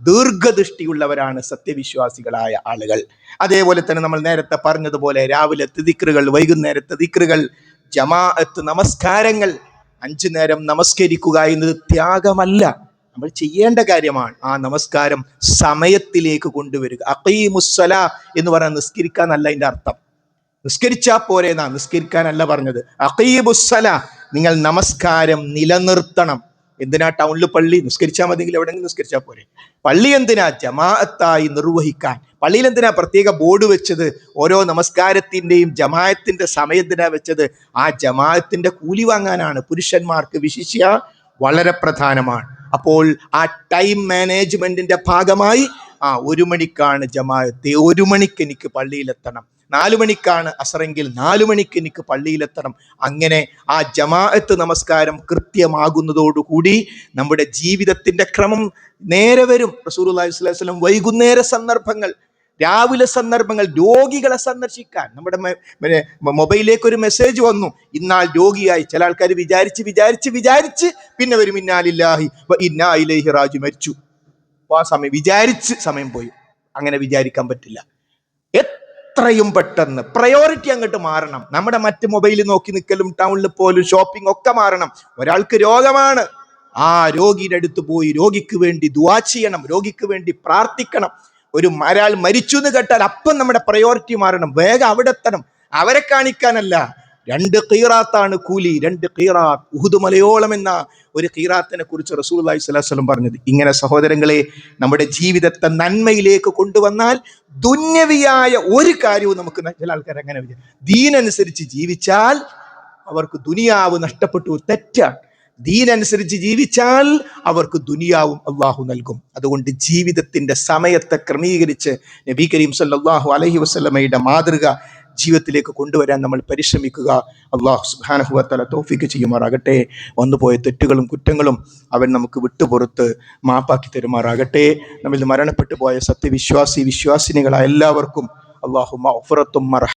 ദീർഘദൃഷ്ടിയുള്ളവരാണ് സത്യവിശ്വാസികളായ ആളുകൾ. അതേപോലെ തന്നെ നമ്മൾ നേരത്തെ പറഞ്ഞതുപോലെ രാവിലത്തെ ദിക്റുകൾ, വൈകുന്നേരത്തെ ദിക്റുകൾ, ജമാഅത്ത് നമസ്കാരങ്ങൾ 5 നേരം നമസ്കരിക്കുക എന്നത് ത്യാഗമല്ല, നമ്മൾ ചെയ്യേണ്ട കാര്യമാണ്. ആ നമസ്കാരം സമയത്തിലേക്ക് കൊണ്ടുവരിക. അഖീമുസ്സലാ എന്ന് പറഞ്ഞാൽ നിസ്കരിക്കാനല്ല അതിന്റെ അർത്ഥം. നിസ്കരിച്ചാ പോരെ എന്നാ, നിസ്കരിക്കാനല്ല പറഞ്ഞത്. അഖീമുസ്സലാ, നിങ്ങൾ നമസ്കാരം നിലനിർത്തണം. എന്തിനാ ടൗണിൽ പള്ളി? നിസ്കരിച്ചാൽ മതിയെങ്കിൽ എവിടെയെങ്കിലും നിസ്കരിച്ചാൽ പോരെ. പള്ളി എന്തിനാ? ജമാഅത്തായി നിർവഹിക്കാൻ. പള്ളിയിൽ എന്തിനാ പ്രത്യേക ബോർഡ് വെച്ചത്? ഓരോ നമസ്കാരത്തിന്റെയും ജമാഅത്തിന്റെ സമയം എന്തിനാ വെച്ചത്? ആ ജമാഅത്തിന്റെ കൂലി വാങ്ങാനാണ്. പുരുഷന്മാർക്ക് വിശിഷ്യ വളരെ പ്രധാനമാണ്. അപ്പോൾ ആ ടൈം മാനേജ്മെന്റിന്റെ ഭാഗമായി 1 മണിക്കാണ് ജമാഅത്ത്, 1 മണിക്ക് എനിക്ക് പള്ളിയിലെത്തണം. 4 മണിക്കാണ് അസറെങ്കിൽ 4 മണിക്ക് എനിക്ക് പള്ളിയിലെത്തണം. അങ്ങനെ ആ ജമാഅത്ത് നമസ്കാരം കൃത്യമാകുന്നതോടുകൂടി നമ്മുടെ ജീവിതത്തിന്റെ ക്രമം നേരെ വരും. റസൂലുള്ളാഹി സ്വല്ലല്ലാഹു അലൈഹി വസല്ലം വൈകുന്നേര സന്ദർഭങ്ങൾ, രാവിലെ സന്ദർഭങ്ങൾ, രോഗികളെ സന്ദർശിക്കാൻ. നമ്മുടെ മൊബൈലിലേക്ക് ഒരു മെസ്സേജ് വന്നു, ഇന്നാൾ രോഗിയായി. ചില ആൾക്കാർ വിചാരിച്ച് പിന്നെ വരും ഇന്നാലില്ലാഹി വ ഇന്നാ ഇലൈഹി റാജിഊൻ, മരിച്ചു. ആ സമയം വിചാരിച്ച് സമയം പോയി. അങ്ങനെ വിചാരിക്കാൻ പറ്റില്ല. എത്രയും പെട്ടെന്ന് പ്രയോറിറ്റി അങ്ങോട്ട് മാറണം. നമ്മുടെ മറ്റ് മൊബൈലിൽ നോക്കി നിൽക്കലും ടൗണിൽ പോലും ഷോപ്പിംഗ് ഒക്കെ മാറണം. ഒരാൾക്ക് രോഗമാണ്, ആ രോഗിയുടെ അടുത്ത് പോയി രോഗിക്ക് വേണ്ടി ദുആ ചെയ്യണം, രോഗിക്ക് വേണ്ടി പ്രാർത്ഥിക്കണം. ഒരാൾ മരിച്ചു എന്ന് കേട്ടാൽ അപ്പം നമ്മുടെ പ്രയോറിറ്റി മാറണം, വേഗം അവിടെ എത്തണം. അവരെ കാണിക്കാനല്ല, 2 ഖീറാത്താണ് കൂലി, 2 ഖീറാത്ത്. ഉഹുദ് മലയോളം എന്ന ഒരു ഖീറാത്തിനെ കുറിച്ച് റസൂലുള്ളാഹി സ്വല്ലല്ലാഹു അലൈഹി വസല്ലം പറഞ്ഞത്. ഇങ്ങനെ സഹോദരങ്ങളെ, നമ്മുടെ ജീവിതത്തെ നന്മയിലേക്ക് കൊണ്ടുവന്നാൽ ദുന്യവിയായ ഒരു കാര്യവും നമുക്ക്, ചില ആൾക്കാർ അങ്ങനെ ദീനനുസരിച്ച് ജീവിച്ചാൽ അവർക്ക് ദുനിയാവ് നഷ്ടപ്പെട്ടു. തെറ്റാണ്. ദീനനുസരിച്ച് ജീവിച്ചാൽ അവർക്ക് ദുനിയാവും അള്ളാഹു നൽകും. അതുകൊണ്ട് ജീവിതത്തിന്റെ സമയത്തെ ക്രമീകരിച്ച് നബി കരീം സല്ലല്ലാഹു അലൈഹി വസല്ലമയുടെ മാതൃക ജീവിതത്തിലേക്ക് കൊണ്ടുവരാൻ നമ്മൾ പരിശ്രമിക്കുക. അള്ളാഹു സുബ്ഹാനഹു വ തആല തൗഫീഖ് ചെയ്യുമാറാകട്ടെ. വന്നുപോയ തെറ്റുകളും കുറ്റങ്ങളും അവൻ നമുക്ക് വിട്ടുപുറത്ത് മാപ്പാക്കി തരുമാറാകട്ടെ. നമ്മിൽ മരണപ്പെട്ടു പോയ സത്യവിശ്വാസിനികളായ എല്ലാവർക്കും അള്ളാഹു മഗ്ഫിറത്തും